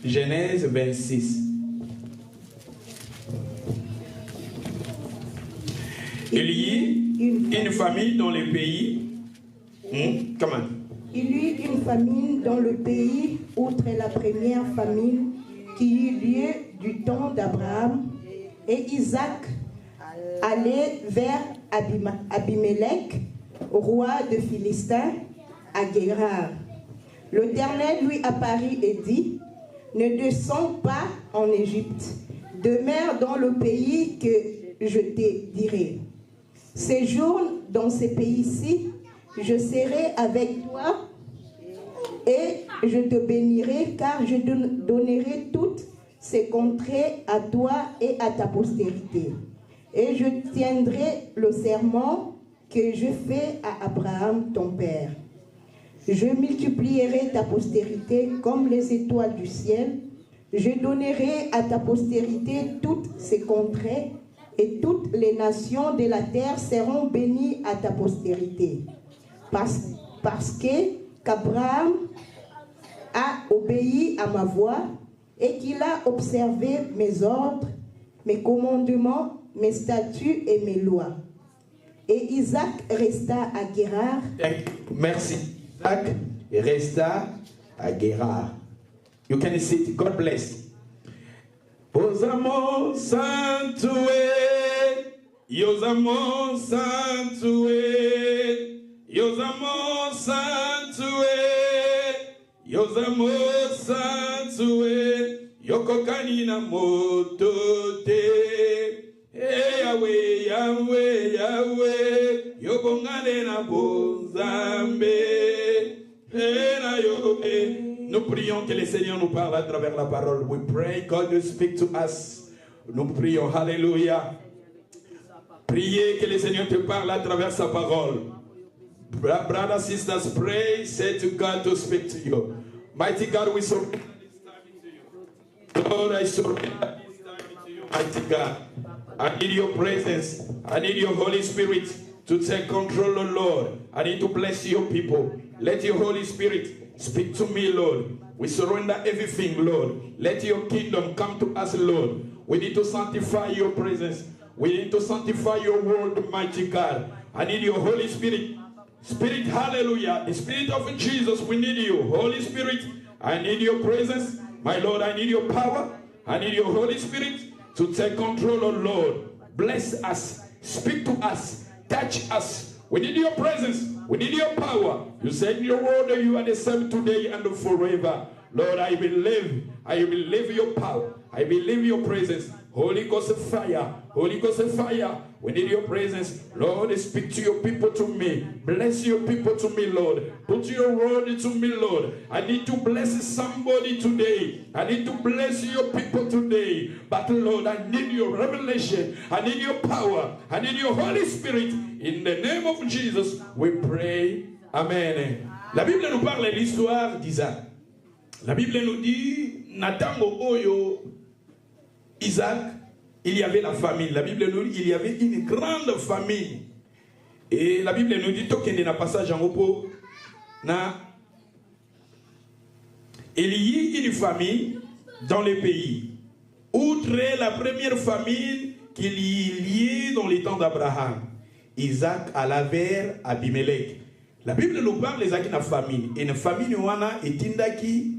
Genèse 26. Il y eut une famine dans le pays. Comment? Il y eut une famine dans le pays, outre la première famine qui eut lieu du temps d'Abraham, et Isaac allait vers Abimelech, roi de Philistins, à Guérar. L'Éternel lui apparut et dit: ne descends pas en Égypte, demeure dans le pays que je te dirai. Séjourne dans ce pays-ci, je serai avec toi et je te bénirai, car je donnerai toutes ces contrées à toi et à ta postérité. Et je tiendrai le serment que je fais à Abraham ton père. Je multiplierai ta postérité comme les étoiles du ciel. Je donnerai à ta postérité toutes ces contrées, et toutes les nations de la terre seront bénies à ta postérité. Parce qu'Abraham a obéi à ma voix et qu'il a observé mes ordres, mes commandements, mes statuts et mes lois. Et Isaac resta à Guérar. Merci. Isaac resta à Guérar. You can sit. God bless. Osamo Santué, Yosamo Santué, Yosamo Santué, Yosamo Santué, Yokokanina Motote, Yahweh, Yahweh, Yahweh, Yokongane na Bozambe, Ena Yokobe. Nous prions que le Seigneur nous parle à travers la parole. We pray God to speak to us. Nous prions, hallelujah. Priez que le Seigneur te parle à travers sa parole. Brothers, sisters, pray, say to God to speak to you. Mighty God, we surrender this time to you. Lord, I surrender this time to you, mighty God. I need your presence. I need your Holy Spirit to take control, oh Lord. I need to bless your people. Let your Holy Spirit speak to me, Lord. We surrender everything, Lord. Let your kingdom come to us, Lord. We need to sanctify your presence. We need to sanctify your word, mighty God. I need your Holy Spirit. Spirit, hallelujah. The Spirit of Jesus, we need you. Holy Spirit, I need your presence. My Lord, I need your power. I need your Holy Spirit to take control, oh Lord. Bless us. Speak to us. Touch us. We need your presence. We need your power. You said in your word that you are the same today and forever. Lord, I believe your power. I believe your presence. Holy Ghost fire. Holy Ghost fire. We need your presence. Lord, speak to your people to me. Bless your people to me, Lord. Put your word to me, Lord. I need to bless somebody today. I need to bless your people today. But Lord, I need your revelation. I need your power. I need your Holy Spirit. In the name of Jesus, we pray. Amen. La Bible nous parle de l'histoire d'Isaac. La Bible nous dit, Natango Oyo, Isaac, il y avait la famine. La Bible nous dit, il y avait une grande famine. Et la Bible nous dit, Tokende na passage en repos, il y eut une famine dans le pays. Outre la première famine qu'il y eut dans les temps d'Abraham, Isaac alla vers Abimelech. La Bible nous parle d'Isaac na famine. Et une famine wana etindaki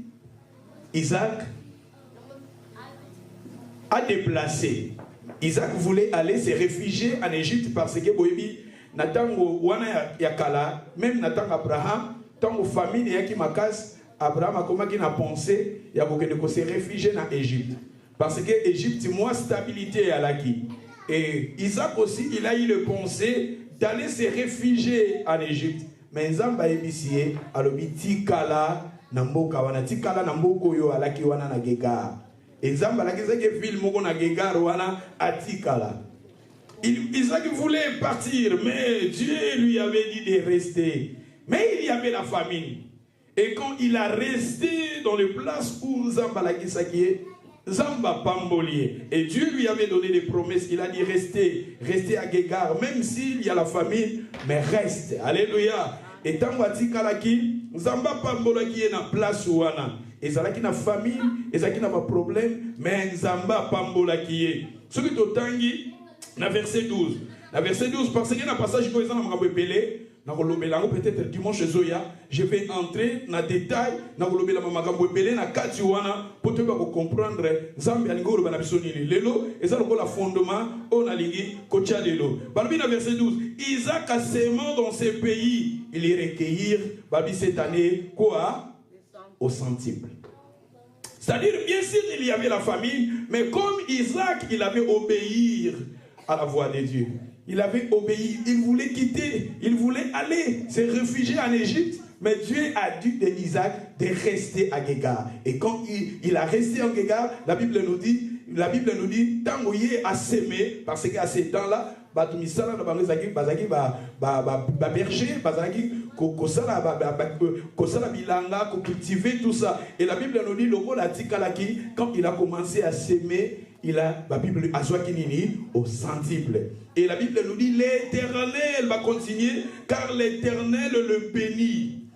Isaac a déplacé. Isaac voulait aller se réfugier en Égypte parce que boyebi natango wana yakala, même natango Abraham, tango famine yaki makas, Abraham a commencé à penser ya bokende ko se réfugier en Égypte parce que Égypte moi stabilité à laki. Et Isaac aussi il a eu le pensée d'aller se réfugier en Égypte. Mais Nzamba ebisie alobi tikala na mboka wana tikala na mboko yo alaki wana na Gegar. Nzamba lakizake ville moko na Gegar wana atikala. Isaac voulait partir, mais Dieu lui avait dit de rester. Mais il y avait la famine. Et quand il a resté dans les places où Nzamba lakizaki, Zamba Pambolier. Et Dieu lui avait donné des promesses. Il a dit restez à Gegar, même s'il y a la famine, mais reste. Alléluia. Et tant que Kalaki, Zamba Pambolaki est en place ouana. ezalaki na famille, ezalaki na ba problème, mais Nzamba pambola kiye. Ce qui totangi na verset 12. Na verset 12 parce que na passage ko ezana makambo epelé. Peut-être dimanche je vais entrer dans le détail dans le kati wana pour te comprendre Zambia lingo ba na bisoni lelo eza lokola fondement on alingi kocha lelo. Balbi na verset 12, Isaac a sémant dans ce pays, il y recueillir babi cette année quoi au centuple. C'est-à-dire bien sûr il y avait la famille, mais comme Isaac il avait obéi à la voix de Dieu. Il avait obéi, il voulait quitter, il voulait aller se réfugier en Égypte. Mais Dieu a dit d'Isaac de rester à Guégar. Et quand il a resté en Guégar, la Bible nous dit, tant qu'il a sémé, parce qu'à ces temps-là, batumisala na bango ezaki bazaki ba berger bazaki kosala bilanga ko cultiver tout ça. Et la Bible nous dit lokola tikalaki quand il a commencé à s'aimer, il a la Bible azwaki nini au centuple. Et la Bible nous dit l'Éternel va continuer car l'Éternel le bénit.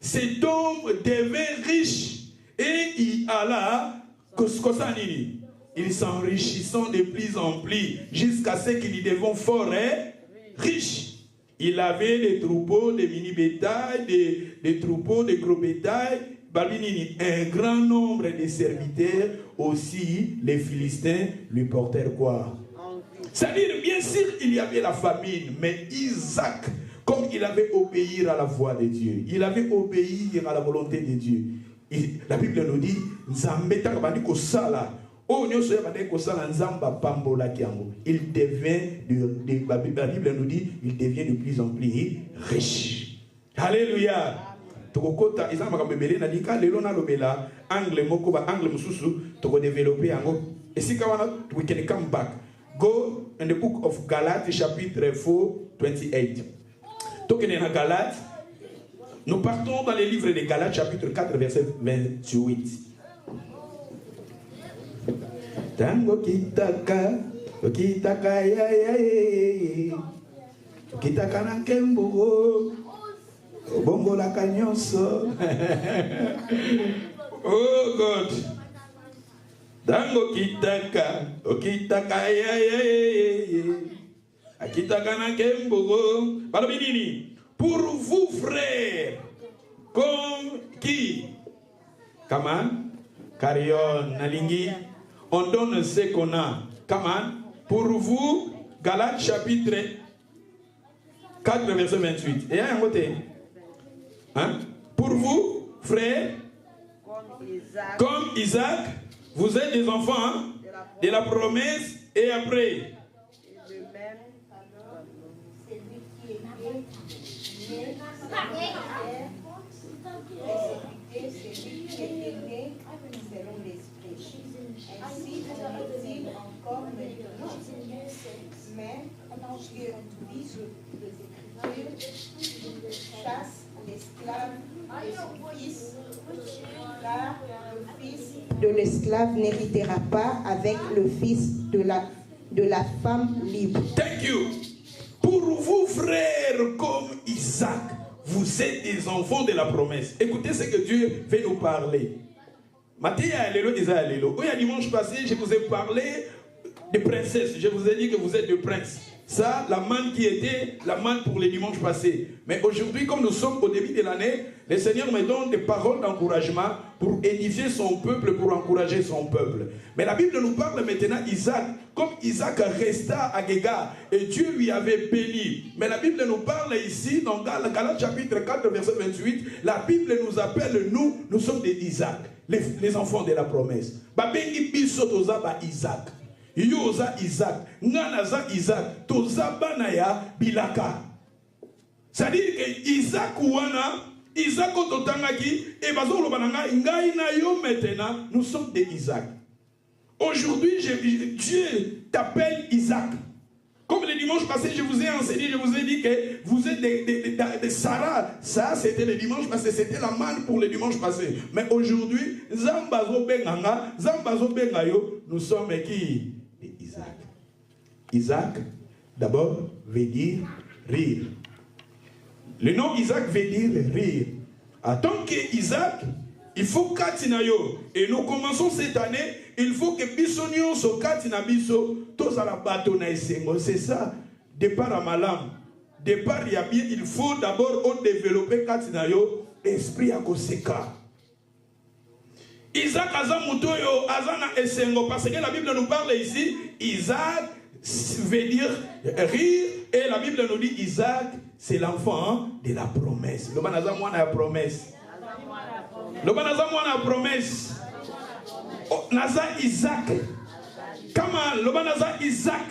Cet homme devint riche et il alla kosanini. Il s'enrichissant de plus en plus jusqu'à ce qu'il y devint fort et riche. Il avait des troupeaux, des mini-bétails, des troupeaux, des gros bétails, un grand nombre de serviteurs. Aussi, les Philistins lui portèrent quoi? C'est-à-dire, bien sûr, il y avait la famine, mais Isaac, comme il avait obéi à la voix de Dieu, il avait obéi à la volonté de Dieu. La Bible nous dit, il devient, la Bible nous dit, il devient de plus en plus riche. Alléluia. Tokokota izana makambo ebele na lika lelo na lobela angle moko ba angle mususu toko développer yango. Esika wana we can come back. Go in the book of Galates chapitre 4:28. Tokene na Galates. Nous partons dans les livres de Galates chapitre 4 verset 28. Tango kitaka ya kitaka na kembo bongo la kanyonso. Oh God. Tango kitaka ya kitaka na kembo balobi nini? Pour vous frères comme qui? Comment? Carion nalingi. On donne ce qu'on a. Comment? Pour vous, Galates chapitre 4, verset 28. Et un côté. Hein? Pour vous, frères, comme Isaac, vous êtes des enfants hein, de la promesse. Et après. Ainsi dit encore maintenant, mais Dieu vise chasse l'esclave et son fils, car le fils de l'esclave n'héritera pas avec le fils de la femme libre. Thank you. Pour vous, frères, comme Isaac, vous êtes des enfants de la promesse. Écoutez ce que Dieu veut nous parler. Dimanche passé, je vous ai parlé de princesses. Je vous ai dit que vous êtes des princes. Ça, la manne qui était la manne pour les dimanches passés. Mais aujourd'hui, comme nous sommes au début de l'année, le Seigneur me donne des paroles d'encouragement pour édifier son peuple, pour encourager son peuple. Mais la Bible nous parle maintenant d'Isaac. Comme Isaac resta à Guégar et Dieu lui avait béni. Mais la Bible nous parle ici, dans Galates chapitre 4, verset 28, la Bible nous appelle, nous sommes des Isaac, les enfants de la promesse. Babengi biso toza ba Isaac. Yoza Isaac, Nanaza Isaac, toza banaya bilaka. C'est-à-dire que Isaac ouana, Isaac ototangaki, et bazolo bananga, ngai na yo maintenant, nous sommes des Isaac. Aujourd'hui, Dieu t'appelle Isaac. Comme le dimanche passé, je vous ai enseigné, je vous ai dit que vous êtes des Sarah. Ça, c'était le dimanche passé, c'était la manne pour le dimanche passé. Mais aujourd'hui, Zambazo Benganga, Zambazo Bengayo, nous sommes qui? Des Isaac. Isaac, d'abord, veut dire rire. Le nom Isaac veut dire rire. En tant qu'Isaac, Il faut katina yo. Et nous commençons cette année. Il faut que bisonion so katina biso. Tous à la bateau na esengo. C'est ça. Départ à malam. Départ ya bien. Il faut d'abord développer katina yo. Esprit à koseka. Isaac azamutoyo azana esengo. Parce que la Bible nous parle ici. Isaac veut dire rire. Et la Bible nous dit Isaac, c'est l'enfant de la promesse. Le banazam wana la promesse. Le banazam wana la promesse. Naza Isaac. Comment le banazam Isaac.